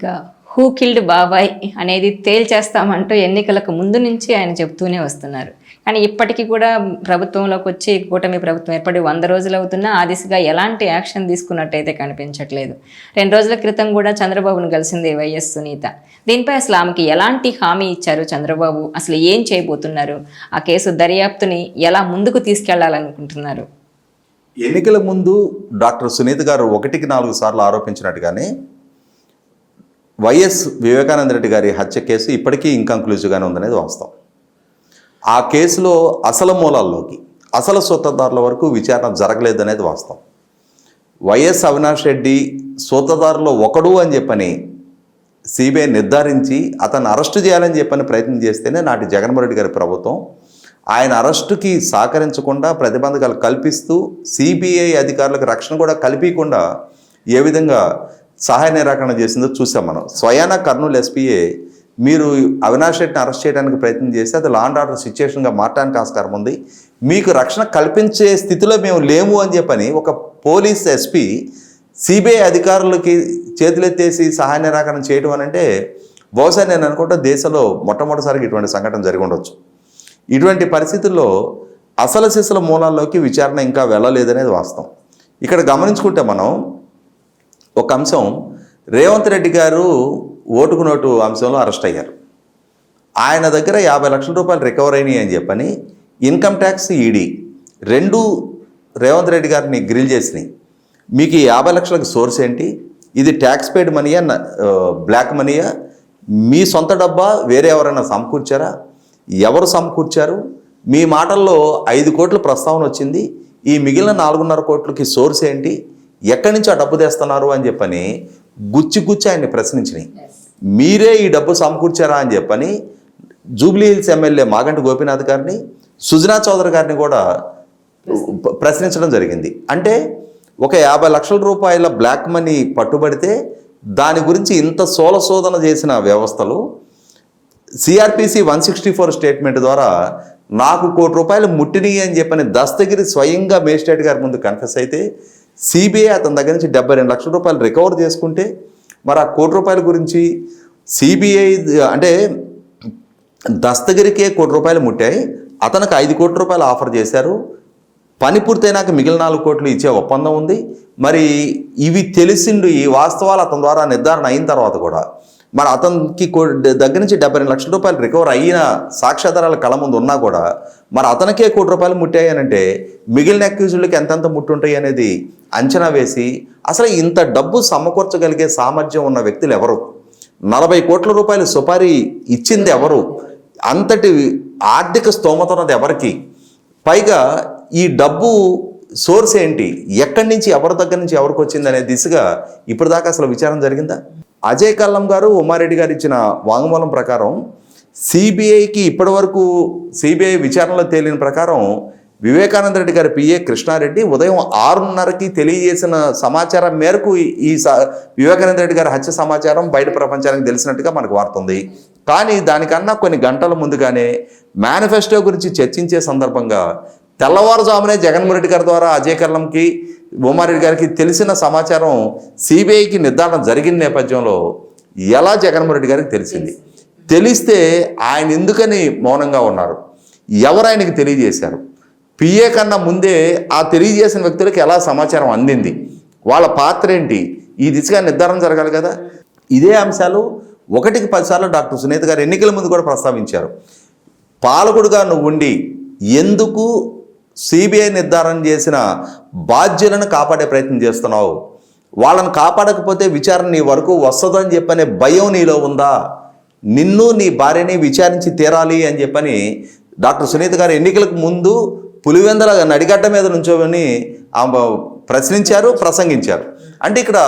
ఇక who killed బాబాయ్ అనేది తేల్చేస్తామంటూ ఎన్నికలకు ముందు నుంచి ఆయన చెప్తూనే వస్తున్నారు. కానీ ఇప్పటికీ కూడా ప్రభుత్వంలోకి వచ్చి కూటమి ప్రభుత్వం ఏర్పడి 100 రోజులు అవుతున్నా ఆ దిశగా ఎలాంటి యాక్షన్ తీసుకున్నట్టయితే కనిపించట్లేదు. 2 రోజుల క్రితం కూడా చంద్రబాబును కలిసింది వైఎస్ సునీత. దీనిపై అసలు ఆమెకి ఎలాంటి హామీ ఇచ్చారు చంద్రబాబు, అసలు ఏం చేయబోతున్నారు, ఆ కేసు దర్యాప్తుని ఎలా ముందుకు తీసుకెళ్లాలనుకుంటున్నారు? ఎన్నికల ముందు డాక్టర్ సునీత గారు 1కి 4 సార్లు ఆరోపించినట్టుగానే వైఎస్ వివేకానంద రెడ్డి గారి హత్య కేసు ఇప్పటికీ ఇంకంక్లూజివ్గానే ఉందనేది వాస్తవం. ఆ కేసులో అసలు మూలాల్లోకి అసలు సూత్రధారుల వరకు విచారణ జరగలేదనేది వాస్తవం. వైఎస్ అవినాష్ రెడ్డి సూత్రధారులో ఒకడు అని చెప్పని సిబిఐ నిర్ధారించి అతన్ని అరెస్టు చేయాలని చెప్పని ప్రయత్నం చేస్తేనే నాటి జగన్మోహన్ రెడ్డి గారి ప్రభుత్వం ఆయన అరెస్టుకి సహకరించకుండా ప్రతిబంధకాలు కల్పిస్తూ సిబిఐ అధికారులకు రక్షణ కూడా కల్పించకుండా ఏ విధంగా సహాయ నిరాకరణ చేసిందో చూసాం మనం. స్వయానా కర్నూలు ఎస్పీఏ మీరు అవినాష్ రెడ్డిని అరెస్ట్ చేయడానికి ప్రయత్నం చేస్తే అది లా అండ్ ఆర్డర్ సిచ్యుయేషన్గా మారడానికి ఆస్కారం ఉంది, మీకు రక్షణ కల్పించే స్థితిలో మేము లేము అని చెప్పని ఒక పోలీస్ ఎస్పీ సిబిఐ అధికారులకి చేతులెత్తేసి సహాయ నిరాకరణ చేయడం అని అంటే బహుశా నేను అనుకుంటా దేశంలో మొట్టమొదటిసారిగా ఇటువంటి సంఘటన జరిగి ఉండొచ్చు. ఇటువంటి పరిస్థితుల్లో అసలు సిసల మూలాల్లోకి విచారణ ఇంకా వెళ్ళలేదనేది వాస్తవం. ఇక్కడ గమనించుకుంటే మనం ఒక అంశం, రేవంత్ రెడ్డి గారు ఓటుకు నోటు అంశంలో అరెస్ట్ అయ్యారు. ఆయన దగ్గర 50 లక్షల రూపాయలు రికవర్ అయినాయి అని చెప్పని ఇన్కమ్ ట్యాక్స్ ఈడీ రెండు రేవంత్ రెడ్డి గారిని గ్రిల్ చేసినాయి. మీకు ఈ 50 లక్షలకు సోర్స్ ఏంటి, ఇది ట్యాక్స్ పెయిడ్ మనీయా బ్లాక్ మనీయా, మీ సొంత డబ్బా వేరే ఎవరైనా సమకూర్చారా, ఎవరు సమకూర్చారు, మీ మాటల్లో 5 కోట్ల ప్రస్తావన వచ్చింది, ఈ మిగిలిన 4.5 కోట్లకి సోర్స్ ఏంటి, ఎక్కడి నుంచి ఆ డబ్బు తెస్తున్నారు అని చెప్పని గుచ్చి ఆయన్ని ప్రశ్నించినాయి. మీరే ఈ డబ్బు సమకూర్చారా అని చెప్పని Jubilee hills MLA Maganti Gopinath గారిని, సుజనా చౌదరి గారిని కూడా ప్రశ్నించడం జరిగింది. అంటే ఒక 50 లక్షల రూపాయల బ్లాక్ మనీ పట్టుబడితే దాని గురించి ఇంత శోధన చేసిన వ్యవస్థలు సిఆర్పిసి 164 స్టేట్మెంట్ ద్వారా నాకు ₹1 కోటి ముట్టిని అని చెప్పని దస్తగిరి స్వయంగా మేజిస్ట్రేట్ గారి ముందు కన్ఫెస్ అయితే సిబిఐ అతని దగ్గర నుంచి 72 లక్షల రూపాయలు రికవర్ చేసుకుంటే మరి ఆ ₹1 కోటి గురించి సిబిఐ అంటే దస్తగిరికే ₹1 కోటి ముట్టాయి, అతనికి ₹5 కోట్ల ఆఫర్ చేశారు, పని పూర్తయినాక మిగిలిన 4 కోట్లు ఇచ్చే ఒప్పందం ఉంది. మరి ఇవి తెలిసిండు, ఈ వాస్తవాలు అతని ద్వారా నిర్ధారణ అయిన తర్వాత కూడా మరి అతనికి దగ్గర నుంచి 72 లక్షల రూపాయలు రికవర్ అయిన సాక్ష్యాధారాల కళ ముందు ఉన్నా కూడా మరి అతనికే ₹1 కోటి ముట్టాయి అని అంటే మిగిలిన అక్యూజులకి ఎంతెంత ముట్టుంటాయి అనేది అంచనా వేసి అసలు ఇంత డబ్బు సమకూర్చగలిగే సామర్థ్యం ఉన్న వ్యక్తులు ఎవరు, 40 కోట్ల రూపాయలు సుపారీ ఇచ్చింది ఎవరు, అంతటి ఆర్థిక స్తోమత ఉన్నది ఎవరికి, పైగా ఈ డబ్బు సోర్స్ ఏంటి, ఎక్కడి నుంచి ఎవరి దగ్గర నుంచి ఎవరికి వచ్చింది అనే దిశగా ఇప్పటిదాకా అసలు విచారణ జరిగిందా? అజయ్ కల్లం గారు ఉమారెడ్డి గారు ఇచ్చిన వాంగ్మూలం ప్రకారం సిబిఐకి ఇప్పటి వరకు సిబిఐ విచారణలో తేలిన ప్రకారం వివేకానంద రెడ్డి గారి పిఏ కృష్ణారెడ్డి ఉదయం 6:30కి తెలియజేసిన సమాచారం మేరకు ఈ వివేకానంద రెడ్డి గారి హత్య సమాచారం బయట ప్రపంచానికి తెలిసినట్టుగా మనకు వార్తుంది. కానీ దానికన్నా కొన్ని గంటల ముందుగానే మేనిఫెస్టో గురించి చర్చించే సందర్భంగా తెల్లవారుజామునే జగన్మోహన్ రెడ్డి గారి ద్వారా అజయ్ కల్లంకి ఉమారెడ్డి గారికి తెలిసిన సమాచారం సిబిఐకి నిర్ధారణ జరిగిన నేపథ్యంలో ఎలా జగన్మోహన్ రెడ్డి గారికి తెలిసింది, తెలిస్తే ఆయన ఎందుకని మౌనంగా ఉన్నారు, ఎవరు ఆయనకి తెలియజేశారు, పిఏ కన్నా ముందే ఆ తెలియజేసిన వ్యక్తులకు ఎలా సమాచారం అందింది, వాళ్ళ పాత్ర ఏంటి, ఈ దిశగా నిర్ధారణ జరగాలి కదా. ఇదే అంశాలు 1కి 10 సార్లు డాక్టర్ సునీత గారు ఎన్నికల ముందు కూడా ప్రస్తావించారు. పాలకుడుగా నువ్వు ఉండి ఎందుకు సిబిఐ నిర్ధారణ చేసిన బాధ్యులను కాపాడే ప్రయత్నం చేస్తున్నావు, వాళ్ళని కాపాడకపోతే విచారణ నీ వరకు వస్తుందని చెప్పనే భయం నీలో ఉందా, నిన్ను నీ భార్యని విచారించి తీరాలి అని చెప్పని డాక్టర్ సునీత గారు ఎన్నికలకు ముందు పులివెందల నడిగడ్డ మీద నుంచోని ప్రశ్నించారు, ప్రసంగించారు. అంటే ఇక్కడ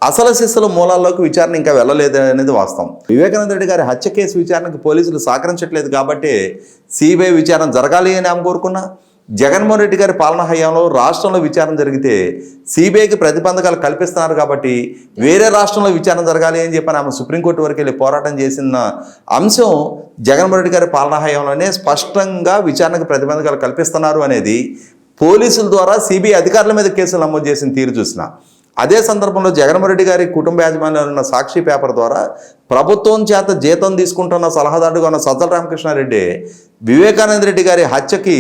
అసలు సిసల మూలాల్లోకి విచారణ ఇంకా వెళ్ళలేదు అనేది వాస్తవం. వివేకానంద రెడ్డి గారి హత్య కేసు విచారణకు పోలీసులు సహకరించట్లేదు కాబట్టి సిబిఐ విచారణ జరగాలి అని ఆమె కోరుకున్నా, జగన్మోహన్ రెడ్డి గారి పాలనా హయాంలో రాష్ట్రంలో విచారణ జరిగితే సిబిఐకి ప్రతిబంధకాలు కల్పిస్తున్నారు కాబట్టి వేరే రాష్ట్రంలో విచారణ జరగాలి అని చెప్పని ఆమె సుప్రీంకోర్టు వరకు వెళ్ళి పోరాటం చేసిన అంశం జగన్మోహన్ రెడ్డి గారి పాలనా హయాంలోనే స్పష్టంగా విచారణకు ప్రతిబంధకాలు కల్పిస్తున్నారు అనేది పోలీసుల ద్వారా సిబిఐ అధికారుల మీద కేసులు నమోదు చేసిన తీరు చూసిన అదే సందర్భంలో జగన్మోహన్ రెడ్డి గారి కుటుంబ యాజమాన్యంలో ఉన్న సాక్షి పేపర్ ద్వారా ప్రభుత్వం చేత జీతం తీసుకుంటున్న సలహాదారుడుగా ఉన్న సజ్జల రామకృష్ణారెడ్డి వివేకానంద రెడ్డి గారి హత్యకి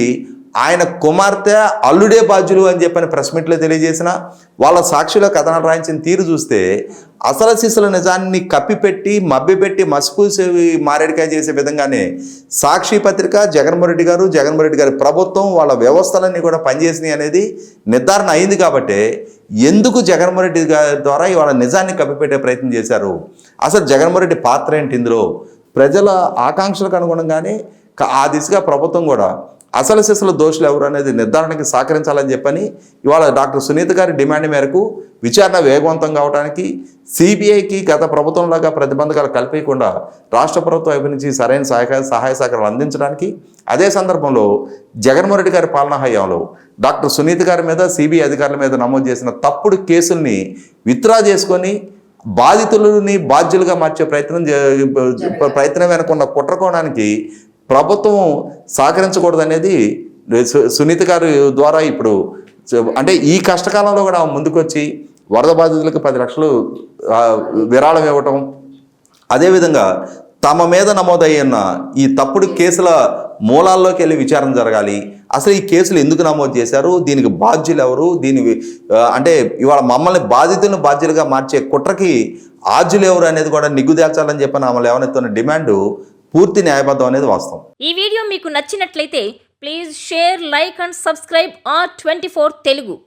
ఆయన కుమార్తె అల్లుడే బాధ్యులు అని చెప్పని ప్రెస్ మీట్లో తెలియజేసిన వాళ్ళ సాక్షిలో కథనాలు రాయించిన తీరు చూస్తే అసలు శిశుల నిజాన్ని కప్పిపెట్టి మభ్యపెట్టి మసిపూసి మారేడికాయ చేసే విధంగానే సాక్షి పత్రిక జగన్మోహన్ రెడ్డి గారి ప్రభుత్వం వాళ్ళ వ్యవస్థలన్నీ కూడా పనిచేసినాయి అనేది నిర్ధారణ అయింది. కాబట్టి ఎందుకు జగన్మోహన్ రెడ్డి గారి ద్వారా ఇవాళ నిజాన్ని కప్పిపెట్టే ప్రయత్నం చేశారు? అసలు జగన్మోహన్ రెడ్డి పాత్ర ఏంటి ఇందులో? ప్రజల ఆకాంక్షలకు అనుగుణంగానే ఆ దిశగా ప్రభుత్వం కూడా అసలు శిశుల దోషులు ఎవరు అనేది నిర్ధారణకి సహకరించాలని చెప్పని ఇవాళ డాక్టర్ సునీత గారి డిమాండ్ మేరకు విచారణ వేగవంతం కావడానికి సిబిఐకి గత ప్రభుత్వంలాగా ప్రతిబంధకాలు కల్పించకుండా రాష్ట్ర ప్రభుత్వం వైపు నుంచి సరైన సహాయ సహకారాలు అందించడానికి, అదే సందర్భంలో జగన్మోహన్ రెడ్డి గారి పాలనా హయాంలో డాక్టర్ సునీత గారి మీద సిబిఐ అధికారుల మీద నమోదు చేసిన తప్పుడు కేసుల్ని విత్డ్రా చేసుకొని బాధితులని బాధ్యులుగా మార్చే ప్రయత్నం వెనుకున్న కుట్రకోణానికి ప్రభుత్వం సహకరించకూడదనేది సునీత గారి ద్వారా ఇప్పుడు అంటే ఈ కష్టకాలంలో కూడా ముందుకొచ్చి వరద బాధితులకు 10 లక్షలు విరాళం ఇవ్వటం, అదేవిధంగా తమ మీద నమోదయ్యున్న ఈ తప్పుడు కేసుల మూలాల్లోకి వెళ్ళి విచారణ జరగాలి. అసలు ఈ కేసులు ఎందుకు నమోదు చేశారు, దీనికి బాధ్యులు ఎవరు, అంటే ఇవాళ మమ్మల్ని బాధితులను బాధ్యులుగా మార్చే కుట్రకి ఆద్యులు ఎవరు అనేది కూడా నిగ్గుదేల్చాలని చెప్పని ఆమె లేవనెత్తున్న డిమాండు పూర్తి న్యాయబద్ధం అనేది వాస్తవం. ఈ వీడియో మీకు నచ్చినట్లయితే please share, like and subscribe R24 Telugu.